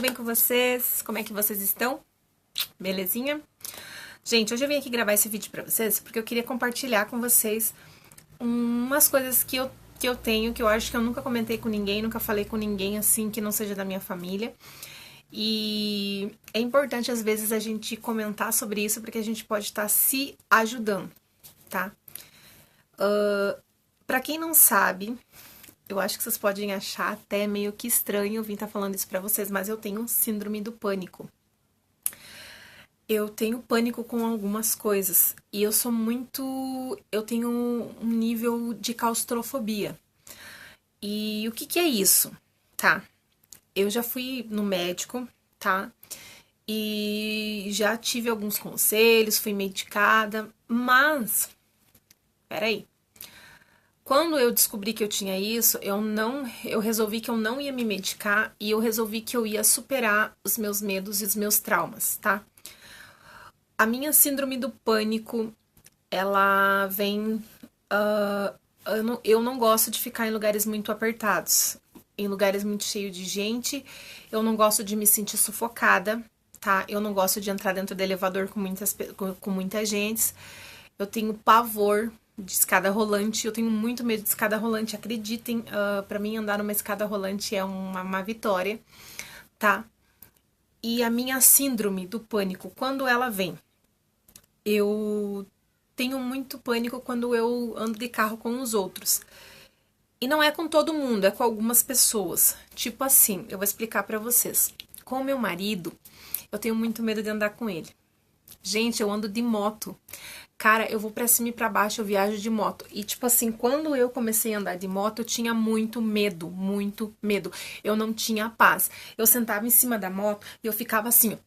tudo bem com vocês? Como é que vocês estão? Belezinha? Gente, hoje eu vim aqui gravar esse vídeo pra vocês porque eu queria compartilhar com vocês umas coisas que eu tenho, que eu acho que eu nunca comentei com ninguém, nunca falei com ninguém assim, que não seja da minha família. E é importante, às vezes, a gente comentar sobre isso, porque a gente pode estar se ajudando, tá? Pra quem não sabe, eu acho que vocês podem achar até meio que estranho eu vir estar falando isso pra vocês, mas eu tenho síndrome do pânico. Eu tenho pânico com algumas coisas e eu sou muito. Eu tenho um nível de claustrofobia. E o que que é isso? Tá? Eu já fui no médico, tá? E já tive alguns conselhos, fui medicada, mas. Peraí. Quando eu descobri que eu tinha isso, eu resolvi que eu não ia me medicar e eu resolvi que eu ia superar os meus medos e os meus traumas, tá? A minha síndrome do pânico, ela vem. Eu não gosto de ficar em lugares muito apertados, em lugares muito cheios de gente. Eu não gosto de me sentir sufocada, tá? Eu não gosto de entrar dentro do elevador com muita gente. Eu tenho pavor de escada rolante, eu tenho muito medo de escada rolante, acreditem, pra mim andar numa escada rolante é uma vitória, tá? E a minha síndrome do pânico, quando ela vem? Eu tenho muito pânico quando eu ando de carro com os outros. E não é com todo mundo, é com algumas pessoas. Tipo assim, eu vou explicar pra vocês. Com o meu marido, eu tenho muito medo de andar com ele. Gente, eu ando de moto. Cara, eu vou pra cima e pra baixo, eu viajo de moto. E tipo assim, quando eu comecei a andar de moto, eu tinha muito medo, muito medo. Eu não tinha paz. Eu sentava em cima da moto e eu ficava assim, ó.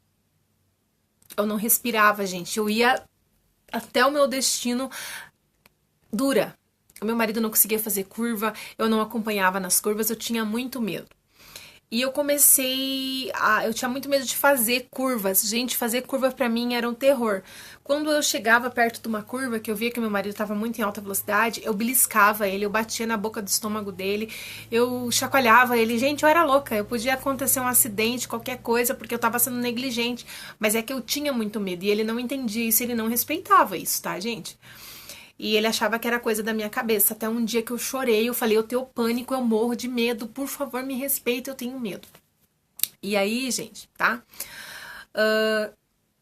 Eu não respirava, gente. Eu ia até o meu destino dura. O meu marido não conseguia fazer curva, eu não acompanhava nas curvas, eu tinha muito medo. E eu tinha muito medo de fazer curvas. Gente, fazer curva pra mim era um terror. Quando eu chegava perto de uma curva, que eu via que meu marido estava muito em alta velocidade, eu beliscava ele, eu batia na boca do estômago dele, eu chacoalhava ele. Gente, eu era louca, eu podia acontecer um acidente, qualquer coisa, porque eu tava sendo negligente. Mas é que eu tinha muito medo e ele não entendia isso, ele não respeitava isso, tá, gente? E ele achava que era coisa da minha cabeça. Até um dia que eu chorei, eu falei, eu tenho pânico, eu morro de medo, por favor, me respeita, eu tenho medo. E aí, gente, tá?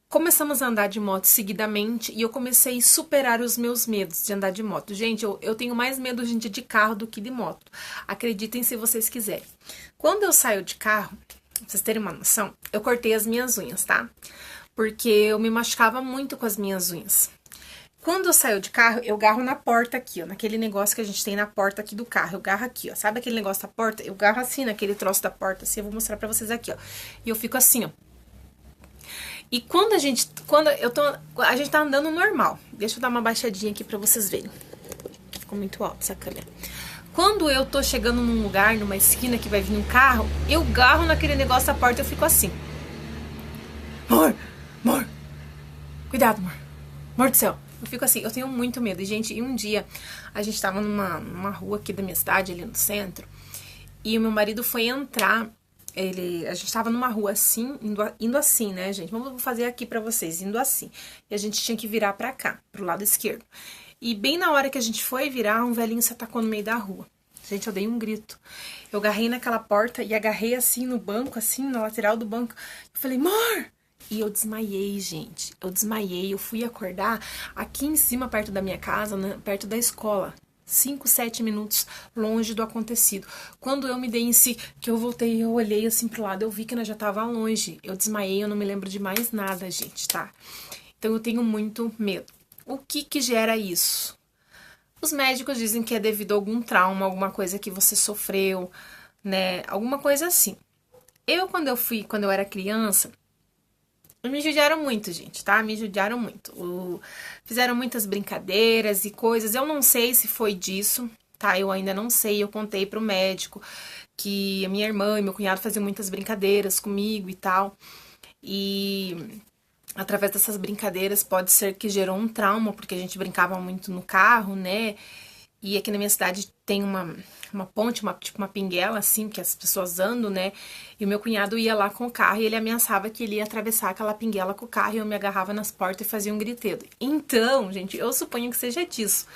Começamos a andar de moto seguidamente e eu comecei a superar os meus medos de andar de moto. Gente, eu tenho mais medo hoje em dia de carro do que de moto. Acreditem se vocês quiserem. Quando eu saio de carro, pra vocês terem uma noção, eu cortei as minhas unhas, tá? Porque eu me machucava muito com as minhas unhas. Quando eu saio de carro, eu garro na porta aqui, ó, naquele negócio que a gente tem na porta aqui do carro. Eu garro aqui, ó, sabe aquele negócio da porta? Eu garro assim, naquele troço da porta, assim, eu vou mostrar pra vocês aqui, ó. E eu fico assim, ó. E quando a gente tá andando normal. Deixa eu dar uma baixadinha aqui pra vocês verem. Ficou muito alto essa câmera. Quando eu tô chegando num lugar, numa esquina que vai vir um carro, eu garro naquele negócio da porta e eu fico assim. Amor, amor, cuidado, amor. Amor do céu. Eu fico assim, eu tenho muito medo. E, gente, um dia a gente tava numa rua aqui da minha cidade, ali no centro, e o meu marido foi entrar. A gente tava numa rua assim, indo assim, né, gente? Vamos fazer aqui pra vocês, indo assim. E a gente tinha que virar pra cá, pro lado esquerdo. E bem na hora que a gente foi virar, um velhinho se atacou no meio da rua. Gente, eu dei um grito. Eu agarrei naquela porta e agarrei assim no banco, assim, na lateral do banco. Eu falei, amor! E eu desmaiei, gente. Eu desmaiei. Eu fui acordar aqui em cima, perto da minha casa, né, perto da escola. 5, 7 minutos longe do acontecido. Quando eu me dei em si, que eu voltei, eu olhei assim pro lado, eu vi que ela já tava longe. Eu desmaiei, eu não me lembro de mais nada, gente, tá? Então eu tenho muito medo. O que que gera isso? Os médicos dizem que é devido a algum trauma, alguma coisa que você sofreu, né? Alguma coisa assim. Quando eu era criança, me judiaram muito, gente, tá? Me judiaram muito. Fizeram muitas brincadeiras e coisas. Eu não sei se foi disso, tá? Eu ainda não sei. Eu contei pro médico que a minha irmã e meu cunhado faziam muitas brincadeiras comigo e tal. E através dessas brincadeiras pode ser que gerou um trauma, porque a gente brincava muito no carro, né? E aqui na minha cidade tem uma ponte, tipo uma pinguela, assim, que as pessoas andam, né? E o meu cunhado ia lá com o carro e ele ameaçava que ele ia atravessar aquela pinguela com o carro e eu me agarrava nas portas e fazia um griteiro. Então, gente, eu suponho que seja disso.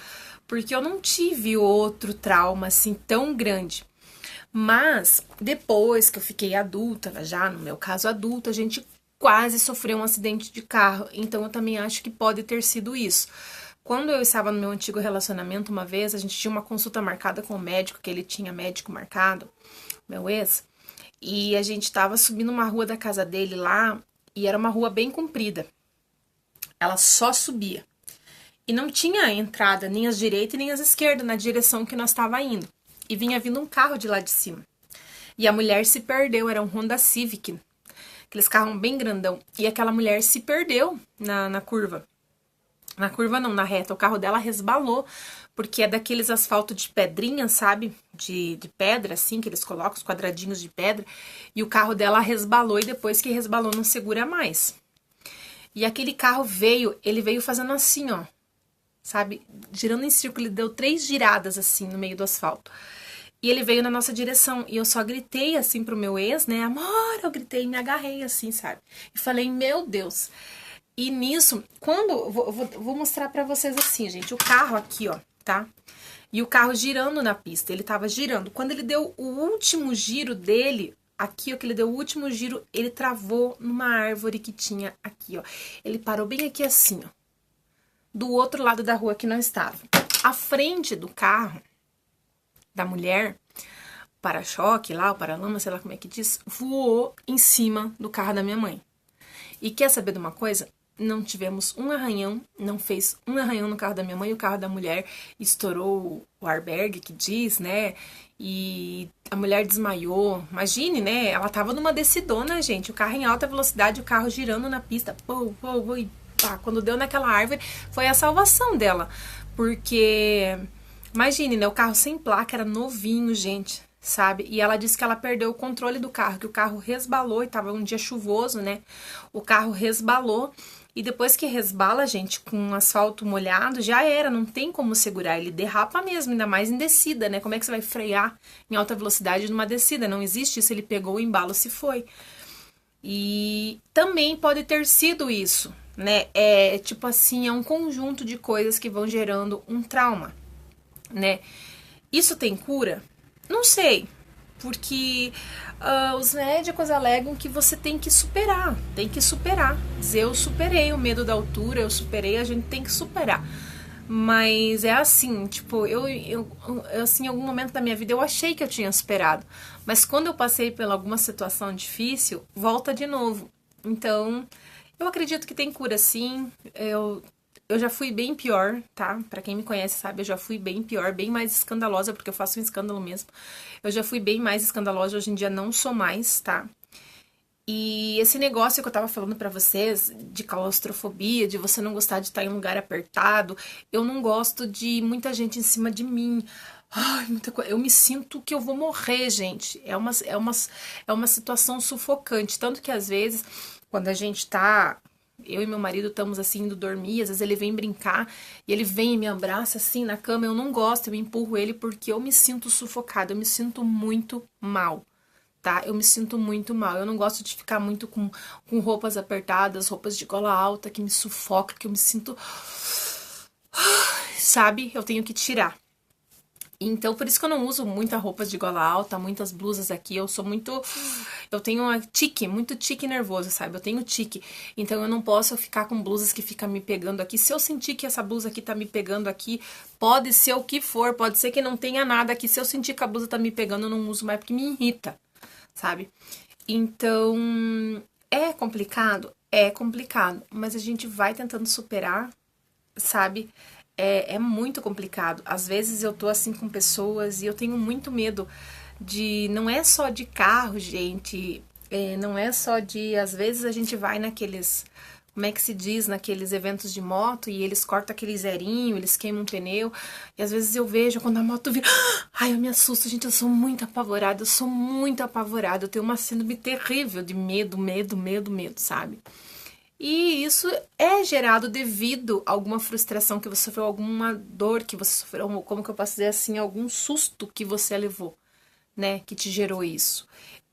Porque eu não tive outro trauma, assim, tão grande. Mas, depois que eu fiquei adulta, já no meu caso adulta, a gente quase sofreu um acidente de carro. Então, eu também acho que pode ter sido isso. Quando eu estava no meu antigo relacionamento, uma vez, a gente tinha uma consulta marcada com o médico, que ele tinha médico marcado, meu ex, e a gente estava subindo uma rua da casa dele lá, e era uma rua bem comprida. Ela só subia. E não tinha entrada nem às direitas nem às esquerdas na direção que nós estava indo. E vinha vindo um carro de lá de cima. E a mulher se perdeu, era um Honda Civic, aqueles carros bem grandão. E aquela mulher se perdeu na curva. Na curva não, na reta. O carro dela resbalou, porque é daqueles asfalto de pedrinha, sabe? De pedra, assim, que eles colocam, os quadradinhos de pedra. E o carro dela resbalou e depois que resbalou não segura mais. E aquele carro ele veio fazendo assim, ó. Sabe? Girando em círculo, ele deu 3 giradas, assim, no meio do asfalto. E ele veio na nossa direção. E eu só gritei, assim, pro meu ex, né? Amor, eu gritei e me agarrei, assim, sabe? E falei, meu Deus. E nisso, quando... Vou mostrar pra vocês assim, gente. O carro aqui, ó, tá? E o carro girando na pista. Ele tava girando. Quando ele deu o último giro dele, aqui, ó, que ele deu o último giro, ele travou numa árvore que tinha aqui, ó. Ele parou bem aqui assim, ó. Do outro lado da rua que nós estávamos. A frente do carro da mulher, o para-choque lá, o para-lama, sei lá como é que diz, voou em cima do carro da minha mãe. E quer saber de uma coisa? Não tivemos um arranhão, não fez um arranhão no carro da minha mãe, o carro da mulher estourou o airbag, que diz, né? E a mulher desmaiou. Imagine, né? Ela tava numa descidona, gente, o carro em alta velocidade, o carro girando na pista, pô, e pá, quando deu naquela árvore, foi a salvação dela. Porque, imagine, né? O carro sem placa, era novinho, gente, sabe? E ela disse que ela perdeu o controle do carro, que o carro resbalou, e tava um dia chuvoso, né? O carro resbalou, e depois que resbala, gente, com um asfalto molhado, já era, não tem como segurar, ele derrapa mesmo, ainda mais em descida, né? Como é que você vai frear em alta velocidade numa descida? Não existe isso, ele pegou o embalo, se foi. E também pode ter sido isso, né? É tipo assim, é um conjunto de coisas que vão gerando um trauma, né? Isso tem cura? Não sei, porque os médicos alegam que você tem que superar, Dizer, eu superei o medo da altura, eu superei, a gente tem que superar. Mas é assim, tipo, assim, em algum momento da minha vida eu achei que eu tinha superado. Mas quando eu passei por alguma situação difícil, volta de novo. Então, eu acredito que tem cura sim. Eu já fui bem pior, tá? Pra quem me conhece sabe, eu já fui bem pior, bem mais escandalosa, porque eu faço um escândalo mesmo. Eu já fui bem mais escandalosa, hoje em dia não sou mais, tá? E esse negócio que eu tava falando pra vocês, de claustrofobia, de você não gostar de estar em um lugar apertado, eu não gosto de muita gente em cima de mim. Ai, muita coisa. Eu me sinto que eu vou morrer, gente. É uma situação sufocante. Tanto que às vezes, quando a gente tá. Eu e meu marido estamos assim indo dormir, às vezes ele vem brincar e ele vem e me abraça assim na cama. Eu não gosto, eu empurro ele porque eu me sinto sufocada, eu me sinto muito mal, tá? Eu me sinto muito mal. Eu não gosto de ficar muito com roupas apertadas, roupas de gola alta que me sufoca, que eu me sinto. Sabe? Eu tenho que tirar. Então, por isso que eu não uso muita roupa de gola alta, muitas blusas aqui. Eu sou muito. Eu tenho uma tique, muito tique nervoso, sabe? Eu tenho tique. Então, eu não posso ficar com blusas que ficam me pegando aqui. Se eu sentir que essa blusa aqui tá me pegando aqui, pode ser o que for, pode ser que não tenha nada aqui. Se eu sentir que a blusa tá me pegando, eu não uso mais porque me irrita, sabe? Então, é complicado? É complicado, mas a gente vai tentando superar, sabe? É muito complicado. Às vezes eu tô assim com pessoas e eu tenho muito medo de. Não é só de carro, gente. Não é só de. Às vezes a gente vai naqueles. Como é que se diz? Naqueles eventos de moto e eles cortam aquele zerinho, eles queimam um pneu. E às vezes eu vejo quando a moto vira. Ai, eu me assusto, gente. Eu sou muito apavorada. Eu sou muito apavorada. Eu tenho uma síndrome terrível de medo, sabe? E isso é gerado devido a alguma frustração que você sofreu, alguma dor que você sofreu, como que eu posso dizer assim, algum susto que você levou, né, que te gerou isso.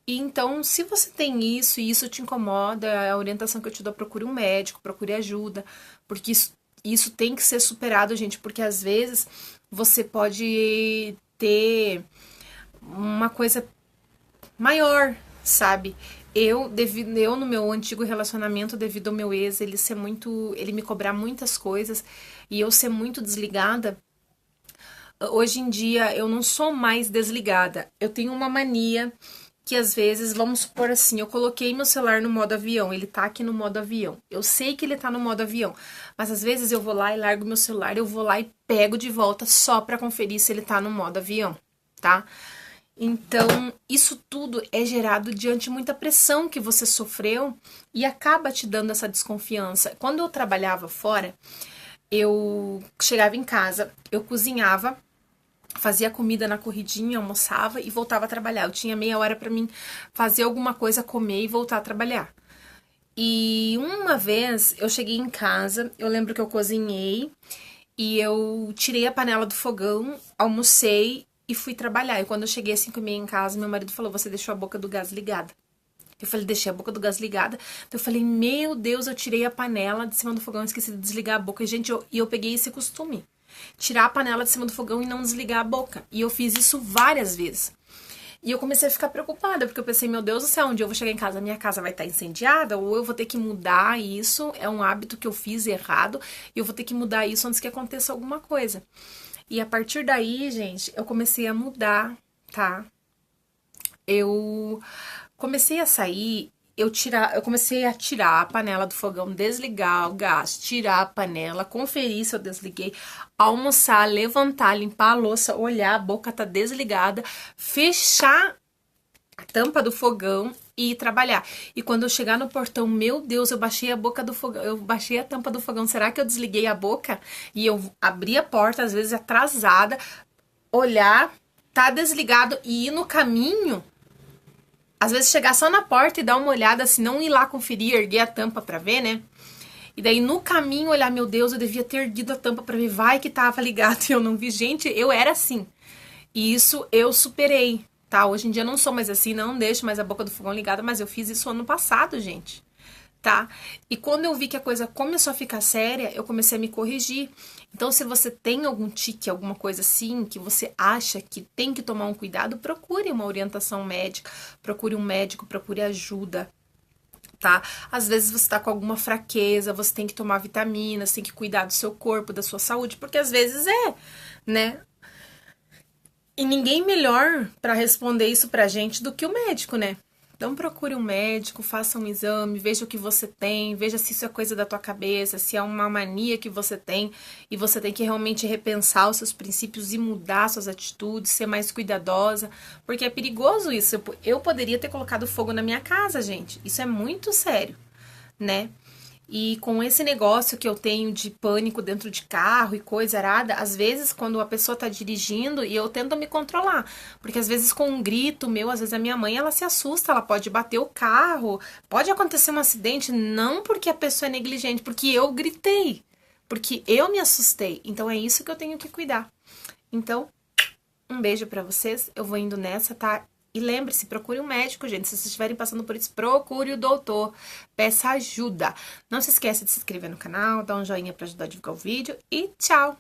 E então, se você tem isso e isso te incomoda, a orientação que eu te dou, procure um médico, procure ajuda, porque isso tem que ser superado, gente, porque às vezes você pode ter uma coisa maior, sabe? Eu no meu antigo relacionamento, devido ao meu ex, ele me cobrar muitas coisas e eu ser muito desligada, hoje em dia eu não sou mais desligada. Eu tenho uma mania que às vezes, vamos supor assim, eu coloquei meu celular no modo avião, ele tá aqui no modo avião. Eu sei que ele tá no modo avião, mas às vezes eu vou lá e largo meu celular, eu vou lá e pego de volta só pra conferir se ele tá no modo avião, tá? Então, isso tudo é gerado diante de muita pressão que você sofreu e acaba te dando essa desconfiança. Quando eu trabalhava fora, eu chegava em casa, eu cozinhava, fazia comida na corridinha, almoçava e voltava a trabalhar. Eu tinha meia hora para mim fazer alguma coisa, comer e voltar a trabalhar. E uma vez eu cheguei em casa, eu lembro que eu cozinhei e eu tirei a panela do fogão, almocei e fui trabalhar. E quando eu cheguei assim, comi em casa, meu marido falou: Você deixou a boca do gás ligada. Eu falei: Deixei a boca do gás ligada. Então eu falei: Meu Deus, eu tirei a panela de cima do fogão, esqueci de desligar a boca. E, gente, eu peguei esse costume: tirar a panela de cima do fogão e não desligar a boca. E eu fiz isso várias vezes. E eu comecei a ficar preocupada, porque eu pensei: Meu Deus do céu, um dia eu vou chegar em casa, a minha casa vai estar incendiada, ou eu vou ter que mudar isso. É um hábito que eu fiz errado, e eu vou ter que mudar isso antes que aconteça alguma coisa. E a partir daí, gente, eu comecei a mudar, tá? Eu comecei a sair, eu comecei a tirar a panela do fogão, desligar o gás, tirar a panela, conferir se eu desliguei, almoçar, levantar, limpar a louça, olhar, a boca tá desligada, fechar a tampa do fogão e ir trabalhar. E quando eu chegar no portão, meu Deus, eu baixei a boca do fogão, eu baixei a tampa do fogão. Será que eu desliguei a boca? E eu abri a porta, às vezes atrasada, olhar, tá desligado e ir no caminho. Às vezes chegar só na porta e dar uma olhada, se não ir lá conferir, erguer a tampa pra ver, né? E daí no caminho olhar, meu Deus, eu devia ter erguido a tampa pra ver, vai que tava ligado e eu não vi. Gente, eu era assim. E isso eu superei, tá? Hoje em dia eu não sou mais assim, não deixo mais a boca do fogão ligada, mas eu fiz isso ano passado, gente, tá? E quando eu vi que a coisa começou a ficar séria, eu comecei a me corrigir. Então, se você tem algum tique, alguma coisa assim, que você acha que tem que tomar um cuidado, procure uma orientação médica, procure um médico, procure ajuda, tá? Às vezes você tá com alguma fraqueza, você tem que tomar vitaminas, tem que cuidar do seu corpo, da sua saúde, porque às vezes né? E ninguém melhor para responder isso pra gente do que o médico, né? Então procure um médico, faça um exame, veja o que você tem, veja se isso é coisa da tua cabeça, se é uma mania que você tem e você tem que realmente repensar os seus princípios e mudar suas atitudes, ser mais cuidadosa, porque é perigoso isso. Eu poderia ter colocado fogo na minha casa, gente. Isso é muito sério, né? E com esse negócio que eu tenho de pânico dentro de carro e coisa arada, às vezes quando a pessoa tá dirigindo e eu tento me controlar, porque às vezes com um grito meu, às vezes a minha mãe ela se assusta, ela pode bater o carro, pode acontecer um acidente, não porque a pessoa é negligente, porque eu gritei, porque eu me assustei. Então é isso que eu tenho que cuidar. Então, um beijo pra vocês, eu vou indo nessa, tá? E lembre-se, procure um médico, gente. Se vocês estiverem passando por isso, procure o doutor. Peça ajuda. Não se esqueça de se inscrever no canal, dar um joinha para ajudar a divulgar o vídeo. E tchau!